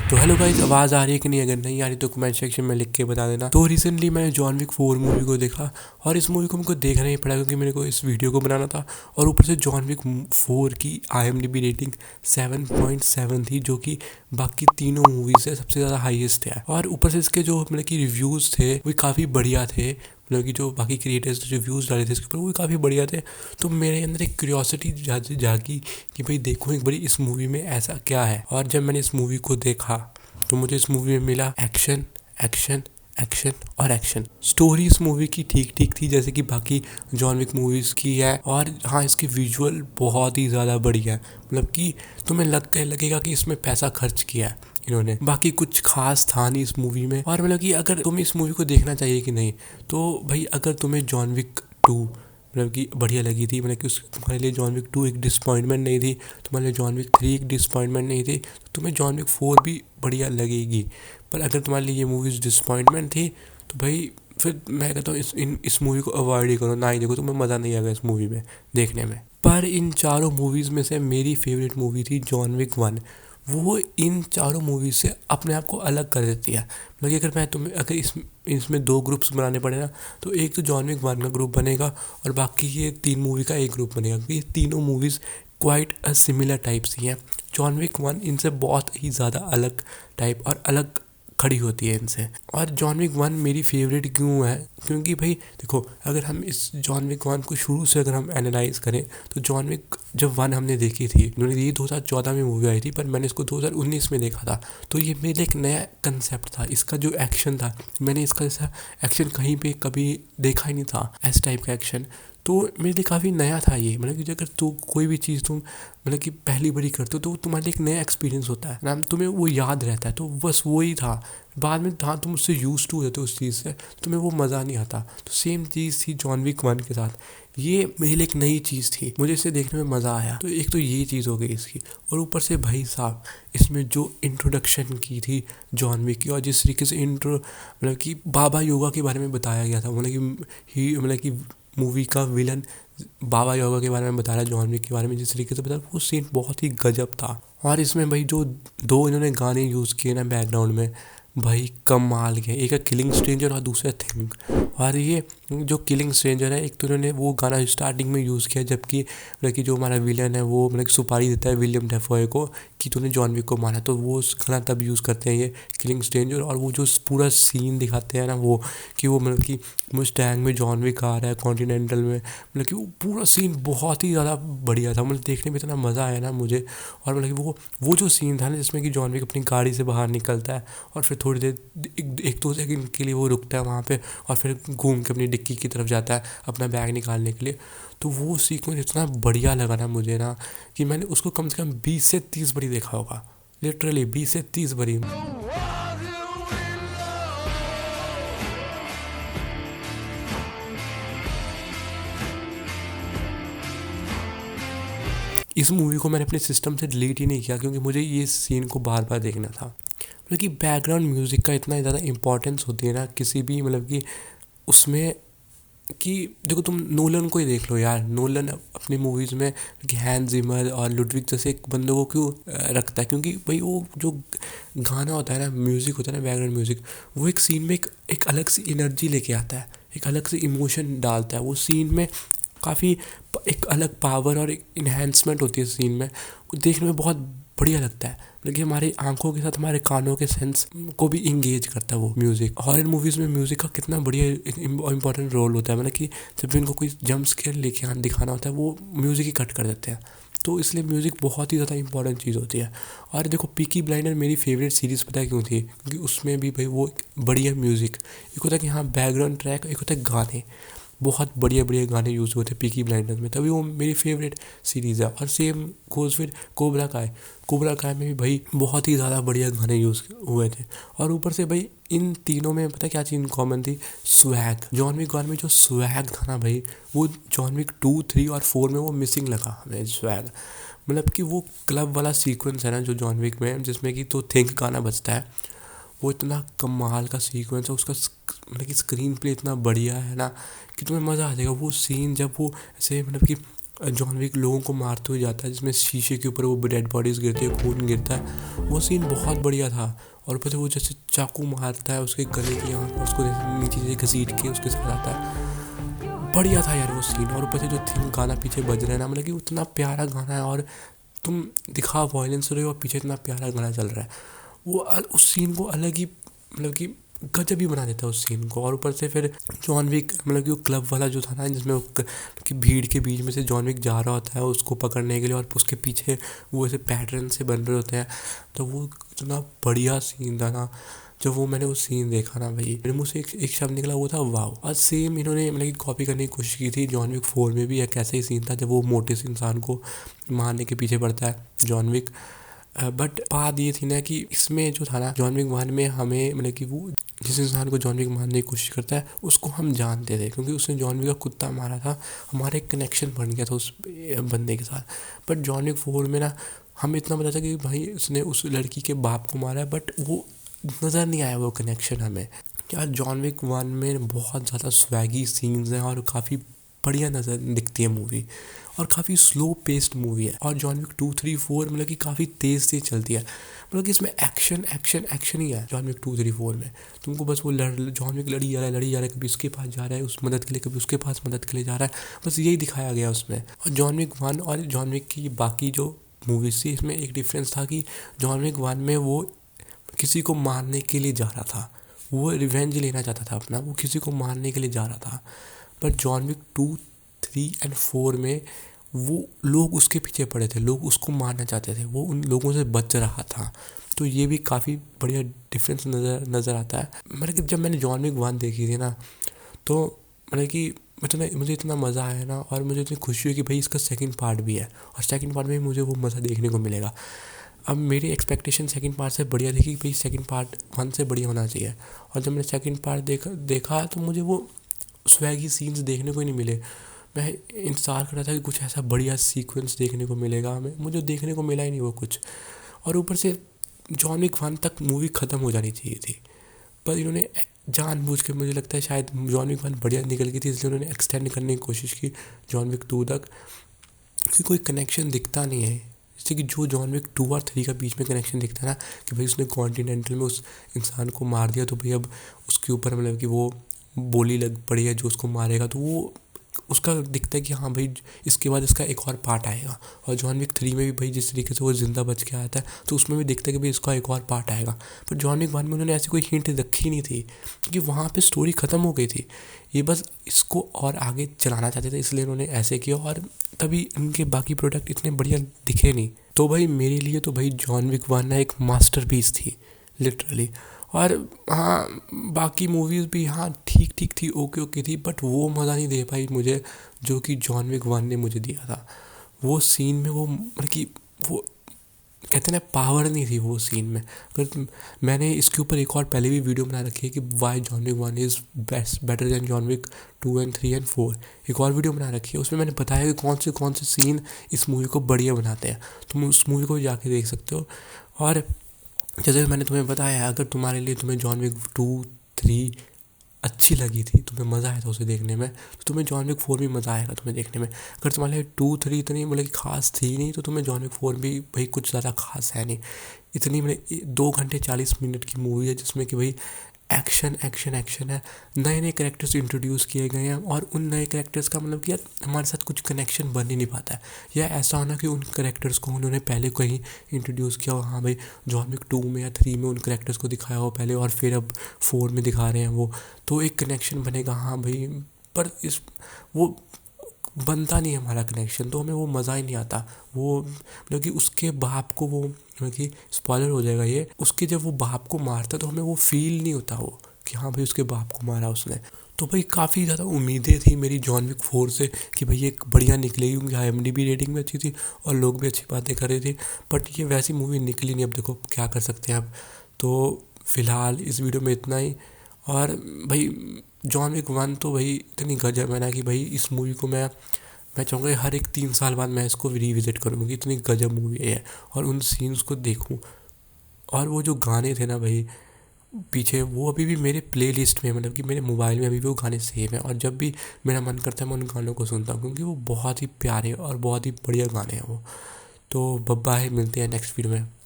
तो hello guys, आवाज़ आ रही है कि नहीं? अगर नहीं आ रही तो कमेंट सेक्शन में लिख के बता देना। तो रिसेंटली मैंने जॉन विक 4 मूवी को देखा और इस मूवी को मुझको देखना ही पड़ा क्योंकि मेरे को इस वीडियो को बनाना था। और ऊपर से जॉन विक 4 की IMDb रेटिंग 7.7 थी, जो कि बाकी तीनों मूवी से सबसे ज़्यादा हाईएस्ट है। और ऊपर से इसके जो मतलब कि रिव्यूज़ थे वो काफ़ी बढ़िया थे। मतलब कि जो बाकी क्रिएटर्स रिव्यूज़ डाले थे इसके ऊपर वो भी काफ़ी बढ़िया थे। तो मेरे अंदर एक क्यूरियोसिटी जागी कि भाई देखूँ एक बारी इस मूवी में ऐसा क्या है। और जब मैंने इस मूवी को देखा तो मुझे इस मूवी में मिला एक्शन, एक्शन, एक्शन और एक्शन। स्टोरी इस मूवी की ठीक ठीक थी जैसे कि बाकी जॉन विक मूवीज़ की है। और हाँ, इसकी विजुअल बहुत ही ज़्यादा बढ़िया है। मतलब कि तुम्हें लगेगा कि इसमें पैसा खर्च किया है इन्होंने। बाकी कुछ खास था नहीं इस मूवी में। और मतलब कि अगर तुम्हें इस मूवी को देखना चाहिए कि नहीं, तो भाई अगर तुम्हें जॉन विक 2 मतलब कि बढ़िया लगी थी, मतलब कि उस तुम्हारे लिए जॉन विक 2 एक डिसअपॉइंटमेंट नहीं थी, तुम्हारे लिए जॉन विक 3 एक डिसअपॉइंटमेंट नहीं थी, तो तुम्हें जॉन विक 4 भी बढ़िया लगेगी। पर अगर तुम्हारे लिए ये मूवीज़ डिसअपॉइंटमेंट थी तो भाई फिर मैं कहता हूँ इस मूवी को अवॉइड ही करो, ना ही देखो, तुम्हें मज़ा नहीं आएगा इस मूवी में देखने में। पर इन चारों मूवीज़ में से मेरी फेवरेट मूवी थी जॉन विक 1। वो इन चारों मूवी से अपने आप को अलग कर देती है। मतलब कि अगर मैं तुम्हें अगर इसमें दो ग्रुप्स बनाने पड़े ना, तो एक तो जॉन विक 1 का ग्रुप बनेगा और बाकी ये 3 मूवी का एक ग्रुप बनेगा, क्योंकि ये तीनों movies quite a similar types ही हैं। जॉन विक 1 इनसे बहुत ही ज़्यादा अलग टाइप और अलग खड़ी होती है इनसे। और जॉन विक 1 मेरी फेवरेट क्यों है, क्योंकि भाई देखो, अगर हम इस जॉन विक 1 को शुरू से अगर हम एनालाइज करें तो जॉन विक जब 1 हमने देखी थी, उन्होंने ये 2014 में मूवी आई थी, पर मैंने इसको 2019 में देखा था। तो ये मेरे लिए एक नया कंसेप्ट था। इसका जो एक्शन था, मैंने इसका जैसा एक्शन कहीं पे कभी देखा ही नहीं था, इस टाइप का एक्शन। तो मेरे लिए काफ़ी नया था ये। मतलब कि अगर तो कोई भी चीज़ तुम मतलब कि पहली बारी करते हो तो तुम्हारे लिए एक नया एक्सपीरियंस होता है ना, तुम्हें वो याद रहता है। तो बस वही था। बाद में हाँ, तुम उससे यूज टू हो जाते हो उस चीज़ से, तुम्हें वो मज़ा नहीं आता। तो सेम चीज़ थी जॉन विक 1 के साथ। ये मेरे लिए एक नई चीज़ थी, मुझे इसे देखने में मज़ा आया। तो एक तो ये चीज़ हो गई इसकी। और ऊपर से भाई साहब, इसमें जो इंट्रोडक्शन की थी जॉन विक की, और जिस तरीके से मतलब कि बाबा योगा के बारे में बताया गया था, मतलब कि ही मतलब कि मूवी का विलन बाबा योगा के बारे में बता रहा है, जॉन विक के बारे में जिस तरीके से बताया, वो सीन बहुत ही गजब था। और इसमें भाई जो दो इन्होंने गाने यूज़ किए ना बैकग्राउंड में, भाई कमाल के। एक है किलिंग स्ट्रेंजर और दूसरा थिंक। और ये जो किलिंग स्ट्रेंजर है, एक तो इन्होंने वो गाना स्टार्टिंग में यूज़ किया, जबकि मतलब कि जो हमारा विलन है वो मतलब सुपारी देता है विलियम डेफोए को कि तूने जॉन विक को मारा, तो वो उस गाना तब यूज़ करते हैं ये किलिंग स्ट्रेंजर। और वो जो पूरा सीन दिखाते हैं ना, वो कि वो मतलब कि मुस्टैंग में जॉन विक आ रहा है कॉन्टिनेंटल में, मतलब कि वो पूरा सीन बहुत ही ज़्यादा बढ़िया था। मतलब देखने में इतना मज़ा आया ना मुझे। और मतलब कि वो जो सीन था ना जिसमें कि जॉन विक अपनी गाड़ी से बाहर निकलता है और फिर थोड़ी देर एक दो सेकंड के लिए वो रुकता है वहाँ पे और फिर घूम के अपनी डिक्की की तरफ जाता है अपना बैग निकालने के लिए। तो वो सीक्वेंस इतना बढ़िया लगा ना मुझे ना, कि मैंने उसको कम से कम 20 से 30 बारी देखा होगा। लिटरली 20 से 30 बारी। इस मूवी को मैंने अपने सिस्टम से डिलीट ही नहीं किया, क्योंकि मुझे ये सीन को बार बार देखना था। मतलब कि बैकग्राउंड म्यूज़िक का इतना ज़्यादा इंपॉर्टेंस होती है ना किसी भी मतलब कि उसमें, कि देखो तुम नोलन को ही देख लो यार। नोलन अपनी मूवीज़ में कि हैंस जिमर और लुडविग जैसे एक बंदों को क्यों रखता है, क्योंकि भाई वो जो गाना होता है ना, म्यूज़िक होता है ना, बैकग्राउंड म्यूज़िक, वो एक सीन में एक अलग सी एनर्जी लेके आता है, एक अलग से इमोशन डालता है वो सीन में। काफ़ी एक अलग पावर और एक इन्हेंसमेंट होती है सीन में, वो देखने में बहुत बढ़िया लगता है। मतलब कि हमारी आंखों के साथ हमारे कानों के सेंस को भी इंगेज करता है वो म्यूज़िक। हॉरर मूवीज़ में म्यूज़िक का कितना बढ़िया इंपॉर्टेंट रोल होता है। मतलब कि जब भी इनको कोई जंप स्केयर लेके दिखाना होता है, वो म्यूज़िक ही कट कर देते हैं। तो इसलिए म्यूज़िक बहुत ही ज़्यादा इंपॉर्टेंट चीज़ होती है। और देखो, पीकी ब्लाइंडर मेरी फेवरेट सीरीज़ पता है क्यों थी? क्योंकि उसमें भी भाई वो एक बढ़िया म्यूज़िक, एक होता है कि हाँ बैकग्राउंड ट्रैक, एक होता है गाने, बहुत बढ़िया बढ़िया गाने यूज़ हुए थे पीकी ब्लाइंडर्स में, तभी वो मेरी फेवरेट सीरीज़ है। और सेम गोज़ फिर कोबरा काय में भी भाई बहुत ही ज़्यादा बढ़िया गाने यूज़ हुए थे। और ऊपर से भाई इन तीनों में पता क्या चीज़ कॉमन थी? स्वैग। जॉन विक 1 में जो स्वैग था ना भाई, वो जॉन विक 2, 3 और 4 में वो मिसिंग लगा हमें स्वैग। मतलब कि वो क्लब वाला सीक्वेंस है ना जो जॉन विक में, जिसमें कि तो थिंक गाना बजता है, वो इतना कमाल का सीक्वेंस है उसका। मतलब कि स्क्रीन प्ले इतना बढ़िया है ना कि तुम्हें मज़ा आ जाएगा। वो सीन जब वो ऐसे मतलब कि जॉन विक लोगों को मारते हुए जाता है, जिसमें शीशे के ऊपर वो डेड बॉडीज गिरती है, खून गिरता है, वो सीन बहुत बढ़िया था। और ऊपर से वो जैसे चाकू मारता है उसके गले के यहाँ पर, उसको नीचे से घसीट के उसके साथ आता है, बढ़िया था यार वो सीन। और ऊपर से जो थीम गाना पीछे बज रहा है ना, मतलब कि उतना प्यारा गाना है, और तुम दिखा वायलेंस हो रहे हो और पीछे इतना प्यारा गाना चल रहा है, वो उस सीन को अलग ही मतलब कि गजब ही बना देता है उस सीन को। और ऊपर से फिर जॉन विक मतलब कि वो क्लब वाला जो था ना, जिसमें वो कि भीड़ के बीच में से जॉन विक जा रहा होता है उसको पकड़ने के लिए, और उसके पीछे वो ऐसे पैटर्न से बन रहे होते हैं, तो वो इतना बढ़िया सीन था ना। जब वो मैंने वो सीन देखा ना भाई, मेरे मुंह से एक शब्द निकला, वो था वाव। और सेम इन्होंने मतलब कि कॉपी करने की कोशिश की थी जॉन विक 4 में भी, एक ऐसा ही सीन था जब वो मोटे से इंसान को मारने के पीछे पड़ता है जॉन विक। बट बात ये थी ना कि इसमें जो था ना जॉन विक 1 में, हमें मतलब कि वो जिस इंसान को जॉन विक मारने की कोशिश करता है उसको हम जानते थे, क्योंकि उसने जॉन विक का कुत्ता मारा था, हमारा एक कनेक्शन बन गया था उस बंदे के साथ। बट जॉन विक 4 में ना हमें इतना पता था कि भाई उसने उस लड़की के बाप को मारा है, बट वो नज़र नहीं आया वो कनेक्शन हमें। यार जॉन विक 1 में बहुत ज़्यादा स्वैगी सीन्स हैं, और काफ़ी बढ़िया नज़र दिखती है मूवी, और काफ़ी स्लो पेस्ड मूवी है। और जॉन विक 2, 3, 4 मतलब कि काफ़ी तेज़ चलती है, मतलब कि इसमें एक्शन एक्शन एक्शन ही है जॉन विक 2, 3, 4 में। तुमको बस वो जॉन विक लड़ी जा रहा है, कभी उसके पास जा रहा है उस मदद के लिए, कभी उसके पास मदद के लिए जा रहा है, बस यही दिखाया गया उसमें। और जॉन विक 1 और जॉन विक की बाकी जो मूवीज़ थी, इसमें एक डिफरेंस था कि जॉन विक 1 में वो किसी को मारने के लिए जा रहा था, वो रिवेंज लेना चाहता था अपना, वो किसी को मारने के लिए जा रहा था। पर जॉन विक 2, 3 एंड 4 में वो लोग उसके पीछे पड़े थे, लोग उसको मारना चाहते थे, वो उन लोगों से बच रहा था। तो ये भी काफ़ी बढ़िया डिफरेंस नज़र आता है। मतलब कि जब मैंने जॉन विक 1 देखी थी ना, तो मतलब कि मुझे इतना मज़ा आया ना, और मुझे इतनी खुशी हुई कि भाई इसका सेकंड पार्ट भी है, और सेकंड पार्ट में मुझे वो मज़ा देखने को मिलेगा। अब मेरी एक्सपेक्टेशन सेकंड पार्ट से बढ़िया थी कि भाई सेकंड पार्ट 1 से बढ़िया होना चाहिए, और जब मैंने सेकंड पार्ट देखा तो मुझे वो स्वैगी सीन्स देखने को ही नहीं मिले। मैं इंतज़ार कर रहा था कि कुछ ऐसा बढ़िया सीक्वेंस देखने को मिलेगा हमें, मुझे देखने को मिला ही नहीं वो कुछ। और ऊपर से जॉन विक 1 तक मूवी ख़त्म हो जानी चाहिए थी, पर इन्होंने जानबूझ के, मुझे लगता है शायद जॉन विक 1 बढ़िया निकल गई थी, इसलिए उन्होंने एक्सटेंड करने की कोशिश की जॉन विक 2 तक, क्योंकि कोई कनेक्शन दिखता नहीं है। जैसे कि जो जॉन विक 2 और 3 का बीच में कनेक्शन दिखता है ना, कि भाई उसने कॉन्टिनेंटल में उस इंसान को मार दिया, तो भाई अब उसके ऊपर मतलब कि वो बोली लग पड़ी है जो उसको मारेगा, तो वो उसका दिखता है कि हाँ भाई इसके बाद इसका एक और पार्ट आएगा। और जॉन विक 3 में भी भाई जिस तरीके से वो ज़िंदा बच के आता है, तो उसमें भी दिखता है कि भाई इसका एक और पार्ट आएगा। पर जॉन विक 1 में उन्होंने ऐसी कोई हिंट रखी नहीं थी, क्योंकि वहाँ पे स्टोरी ख़त्म हो गई थी, ये बस इसको और आगे चलाना चाहते थे, इसलिए उन्होंने ऐसे किया, और तभी इनके बाकी प्रोडक्ट इतने बढ़िया दिखे नहीं। तो भाई मेरे लिए तो भाई जॉन विक 1 एक मास्टरपीस थी लिटरली। और हाँ बाकी मूवीज़ भी हाँ ठीक ठीक थी, ओके ओके थी, बट वो मज़ा नहीं दे पाई मुझे जो कि जॉन विक 1 ने मुझे दिया था। वो सीन में वो मतलब कि वो कहते हैं ना पावर नहीं थी वो सीन में। अगर मैंने इसके ऊपर एक और पहले भी वीडियो बना रखी है कि why John Wick 1 is best better than John Wick 2 and 3 and 4, एक और वीडियो बना रखी है, उसमें मैंने बताया कि कौन से सीन इस मूवी को बढ़िया बनाते हैं, तुम उस मूवी को जाके देख सकते हो। और जैसे मैंने तुम्हें बताया, अगर तुम्हें जॉन विक 2, 3 अच्छी लगी थी, तुम्हें मज़ा आया था उसे देखने में, तो तुम्हें जॉन विक 4 भी मज़ा आएगा तुम्हें देखने में। अगर तुम्हारे लिए 2, 3 इतनी मतलब कि खास थी नहीं, तो तुम्हें जॉन विक 4 भी भाई कुछ ज़्यादा खास है नहीं। इतनी मतलब 2 घंटे 40 मिनट की मूवी है, जिसमें कि भाई एक्शन एक्शन एक्शन है, नए नए कैरेक्टर्स इंट्रोड्यूस किए गए हैं, और उन नए कैरेक्टर्स का मतलब कि यार हमारे साथ कुछ कनेक्शन बन ही नहीं पाता है, या ऐसा होना कि उन कैरेक्टर्स को उन्होंने पहले कहीं इंट्रोड्यूस किया हो, हाँ भाई जॉन विक 2 में या 3 में उन कैरेक्टर्स को दिखाया हो पहले, और फिर अब 4 में दिखा रहे हैं वो, तो एक कनेक्शन बनेगा हाँ भाई। पर इस वो बनता नहीं है हमारा कनेक्शन, तो हमें वो मज़ा ही नहीं आता। वो मतलब कि उसके बाप को वो मतलब कि स्पॉइलर हो जाएगा ये, उसके जब वो बाप को मारता तो हमें वो फील नहीं होता वो कि हाँ भाई उसके बाप को मारा उसने। तो भाई काफ़ी ज़्यादा उम्मीदें थी मेरी जॉन विक 4 से कि भाई ये बढ़िया निकलेगी, क्योंकि IMDb रेटिंग भी अच्छी थी और लोग भी अच्छी बातें कर रहे थे, बट ये वैसी मूवी निकली नहीं। अब देखो क्या कर सकते हैं अब। तो फ़िलहाल इस वीडियो में इतना ही। और भाई जॉन विक 1 तो भाई इतनी गजब है ना कि भाई इस मूवी को मैं चाहूँगा हर एक 3 साल बाद मैं इसको रिविज़िट करूँ, क्योंकि इतनी गजब मूवी है, और उन सीन्स को देखूँ। और वो जो गाने थे ना भाई, पीछे वो अभी भी मेरे प्लेलिस्ट में, मतलब कि मेरे मोबाइल में अभी भी वो गाने सेव हैं, और जब भी मेरा मन करता है मैं उन गानों को सुनता हूँ, क्योंकि वो बहुत ही प्यारे और बहुत ही बढ़िया गाने हैं वो। तो बब्बा है, मिलते हैं नेक्स्ट वीडियो में।